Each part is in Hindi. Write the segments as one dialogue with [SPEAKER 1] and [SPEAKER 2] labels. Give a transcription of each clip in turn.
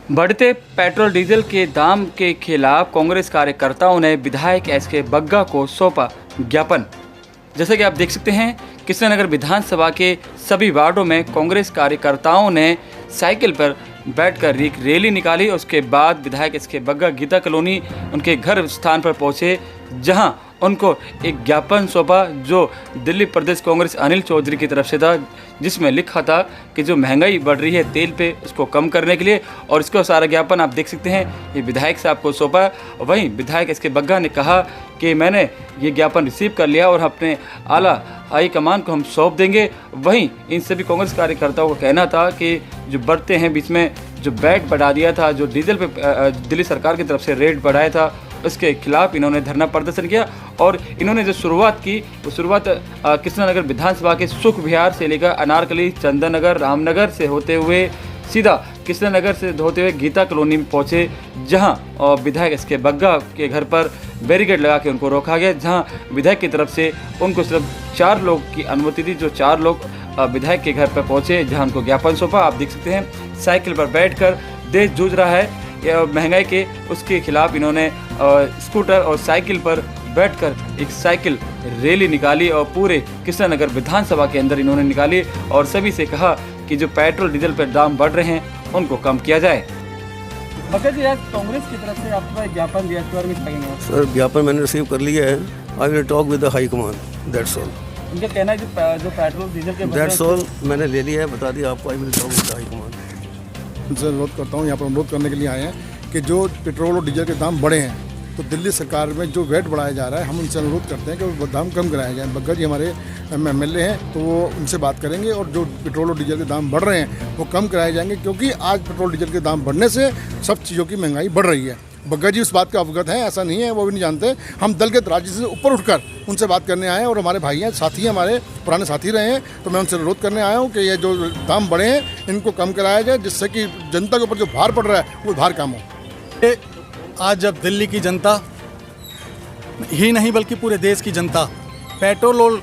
[SPEAKER 1] बढ़ते पेट्रोल डीजल के दाम के खिलाफ कांग्रेस कार्यकर्ताओं ने विधायक एसके बग्गा को सौंपा ज्ञापन। जैसा कि आप देख सकते हैं, कृष्णनगर विधानसभा के सभी वार्डों में कांग्रेस कार्यकर्ताओं ने साइकिल पर बैठकर एक रैली निकाली। उसके बाद विधायक एसके बग्गा गीता कॉलोनी उनके घर स्थान पर पहुंचे, जहां उनको एक ज्ञापन सौंपा जो दिल्ली प्रदेश कांग्रेस अनिल चौधरी की तरफ से था, जिसमें लिखा था कि जो महंगाई बढ़ रही है तेल पे, उसको कम करने के लिए। और इसका सारा ज्ञापन आप देख सकते हैं, ये विधायक साहब को सौंपा। वहीं विधायक एसके बग्गा ने कहा कि मैंने ये ज्ञापन रिसीव कर लिया और अपने आला हाईकमान को हम सौंप देंगे। वहीं इन सभी कांग्रेस कार्यकर्ताओं का कहना था कि जो बढ़ते हैं, बीच में जो वैट बढ़ा दिया था, जो डीजल पे दिल्ली सरकार की तरफ से रेट बढ़ाया था, उसके खिलाफ इन्होंने धरना प्रदर्शन किया। और इन्होंने जो शुरुआत की वो शुरुआत कृष्णनगर विधानसभा के सुख विहार से लेकर अनारकली, चंदन नगर, रामनगर से होते हुए सीधा कृष्णनगर से होते हुए गीता कॉलोनी में पहुंचे, जहां विधायक एसके बग्गा के घर पर बैरिकेड लगा के उनको रोका गया, जहां विधायक की तरफ से उनको सिर्फ 4 लोग की अनुमति थी। जो 4 लोग विधायक के घर पर पहुंचे, जहां उनको ज्ञापन सौंपा। आप देख सकते हैं, साइकिल पर बैठकर देश जूझ रहा है महंगाई के, उसके खिलाफ इन्होंने स्कूटर और साइकिल पर बैठकर एक साइकिल रैली निकाली और पूरे कृष्णनगर विधानसभा के अंदर इन्होंने निकाली और सभी से कहा कि जो पेट्रोल डीजल पर दाम बढ़ रहे हैं उनको कम किया जाए।
[SPEAKER 2] बग्गा जी, आज कांग्रेस की तरफ से आपको एक ज्ञापन दिया,
[SPEAKER 3] सर ज्ञापन मैंने रिसीव कर लिया है। I will talk with the high command, that's all.
[SPEAKER 2] उनका कहना है जो पेट्रोल डीजल के
[SPEAKER 3] दैट्स ऑल मैंने ले लिया है, बता दिया आपको। I will talk with the high command.
[SPEAKER 4] उनसे अनुरोध करता हूँ, यहाँ पर अनुरोध करने के लिए आए हैं कि जो पेट्रोल और डीजल के दाम बढ़े हैं, तो दिल्ली सरकार में जो वैट बढ़ाया जा रहा है, हम उनसे अनुरोध करते हैं कि वो दाम कम कराए जाएँ। बग्गा जी हमारे MLA हैं, तो वो उनसे बात करेंगे और जो पेट्रोल और डीजल के दाम बढ़ रहे हैं वो कम कराए जाएंगे, क्योंकि आज पेट्रोल डीजल के दाम बढ़ने से सब चीज़ों की महंगाई बढ़ रही है। बग्गा जी उस बात का अवगत है, ऐसा नहीं है वो भी नहीं जानते। हम दल के राज्य से ऊपर उठकर उनसे बात करने आए हैं और हमारे भाई हैं, साथी हैं, हमारे पुराने साथी रहे हैं, तो मैं उनसे अनुरोध करने आया हूँ कि ये जो दाम बढ़े हैं इनको कम कराया जाए, जिससे कि जनता के ऊपर जो भार पड़ रहा है वो भार कम हो।
[SPEAKER 5] आज जब दिल्ली की जनता ही नहीं बल्कि पूरे देश की जनता पेट्रोल और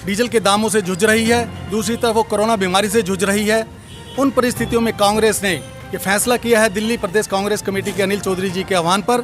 [SPEAKER 5] डीजल के दामों से जूझ रही है, दूसरी तरफ वो कोरोना बीमारी से जूझ रही है, उन परिस्थितियों में कांग्रेस ने ये फैसला किया है दिल्ली प्रदेश कांग्रेस कमेटी के अनिल चौधरी जी के आह्वान पर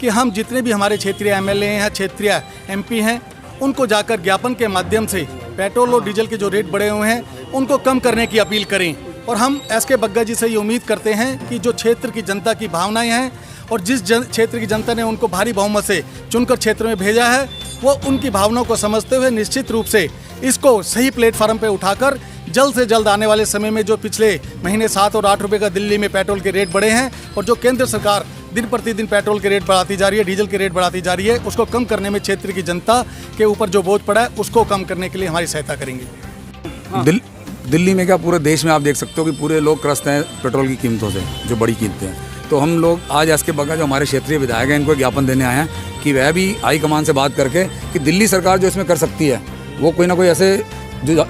[SPEAKER 5] कि हम जितने भी हमारे क्षेत्रीय MLA हैं, क्षेत्रीय MP हैं, उनको जाकर ज्ञापन के माध्यम से पेट्रोल और डीजल के जो रेट बढ़े हुए हैं उनको कम करने की अपील करें। और हम एसके बग्गा जी से ये उम्मीद करते हैं कि जो क्षेत्र की जनता की भावनाएं हैं और जिस क्षेत्र की जनता ने उनको भारी बहुमत से चुनकर क्षेत्र में भेजा है, वो उनकी भावनाओं को समझते हुए निश्चित रूप से इसको सही प्लेटफार्म पे उठाकर जल्द से जल्द आने वाले समय में जो पिछले महीने 7 और 8 रुपये का दिल्ली में पेट्रोल के रेट बढ़े हैं और जो केंद्र सरकार दिन प्रतिदिन पेट्रोल के रेट बढ़ाती जा रही है, डीजल के रेट बढ़ाती जा रही है, उसको कम करने में क्षेत्र की जनता के ऊपर जो बोझ पड़ा है उसको कम करने के लिए हमारी सहायता करेंगे।
[SPEAKER 6] हाँ। दिल्ली में क्या पूरे देश में आप देख सकते हो कि पूरे लोग त्रस्त हैं पेट्रोल की कीमतों से, जो बड़ी कीमतें हैं। तो हम लोग आज एसके बग्गा जो हमारे क्षेत्रीय विधायक हैं, इनको ज्ञापन देने आए हैं कि वह भी हाई कमान से बात करके कि दिल्ली सरकार जो इसमें कर सकती है वो कोई ना कोई ऐसे जो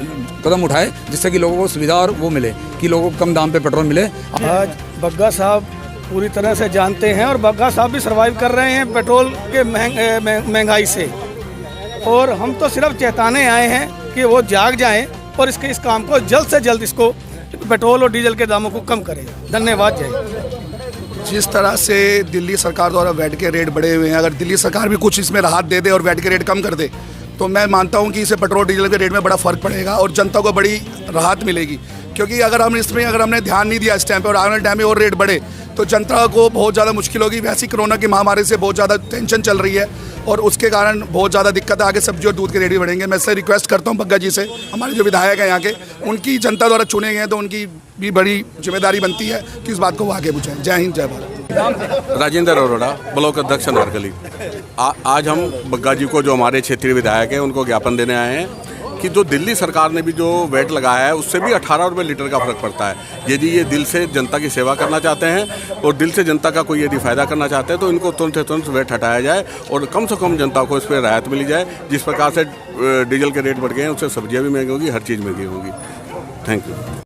[SPEAKER 6] कदम उठाए जिससे कि लोगों को सुविधा और वो मिले कि लोगों को कम दाम पे पेट्रोल मिले।
[SPEAKER 2] आज बग्गा साहब पूरी तरह से जानते हैं और बग्गा साहब भी सर्वाइव कर रहे हैं पेट्रोल के महंगाई से, और हम तो सिर्फ चेताने आए हैं कि वो जाग जाएं और इस काम को जल्द से जल्द इसको पेट्रोल और डीजल के दामों को कम करें। धन्यवाद। जय।
[SPEAKER 7] जिस तरह से दिल्ली सरकार द्वारा वैट के रेट बढ़े हुए हैं, अगर दिल्ली सरकार भी कुछ इसमें राहत दे दे और वैट के रेट कम कर दे तो मैं मानता हूं कि इससे पेट्रोल डीजल के रेट में बड़ा फर्क पड़ेगा और जनता को बड़ी राहत मिलेगी। क्योंकि अगर हमने ध्यान नहीं दिया इस टाइम पे और आने वाले टाइम में और रेट बढ़े तो जनता को बहुत ज़्यादा मुश्किल होगी। वैसे कोरोना की महामारी से बहुत ज़्यादा टेंशन चल रही है और उसके कारण बहुत ज़्यादा दिक्कत है। आगे सब्जी और दूध के रेट भी बढ़ेंगे। मैं इससे रिक्वेस्ट करता हूँ बग्गा जी से, हमारे जो विधायक हैं यहाँ के, उनकी जनता द्वारा चुने गए हैं तो उनकी भी बड़ी जिम्मेदारी बनती है कि इस बात को वो आगे बुझाएं। जय हिंद, जय भारत।
[SPEAKER 8] राजेंद्र अरोड़ा, ब्लॉक अध्यक्ष अनारकली। आज हम बग्गा जी को जो हमारे क्षेत्रीय विधायक हैं उनको ज्ञापन देने आए हैं कि जो दिल्ली सरकार ने भी जो वैट लगाया है उससे भी 18 रुपये लीटर का फर्क पड़ता है। यदि ये दिल से जनता की सेवा करना चाहते हैं और दिल से जनता का कोई यदि फ़ायदा करना चाहते हैं तो इनको तुरंत से तुरंत वैट हटाया जाए और कम से कम जनता को इस पर राहत मिली जाए। जिस प्रकार से डीजल के रेट बढ़ गए हैं उससे सब्जियाँ भी महंगी होगी, हर चीज़ महंगी होगी। Thank you.